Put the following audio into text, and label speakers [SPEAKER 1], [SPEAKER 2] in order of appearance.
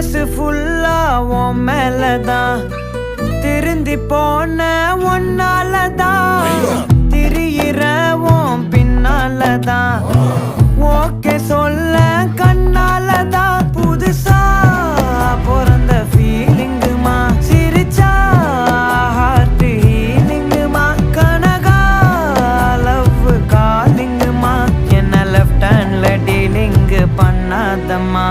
[SPEAKER 1] மனசு ஃபுல்லா உன் மேலதான் திருந்தி போன ஒன்னாலதான் திரியிற உன் பின்னாலதான் ஓகே சொல்ல கண்ணாலதான் புதுசா பிறந்த ஃபீலிங்குமா சிரிச்சா ஹார்ட் ஹீலிங்குமா கனகா லவ் காலிங்குமா என்ன லெஃப்ட் ஹேண்ட்ல டீலிங் பண்ணாதம்மா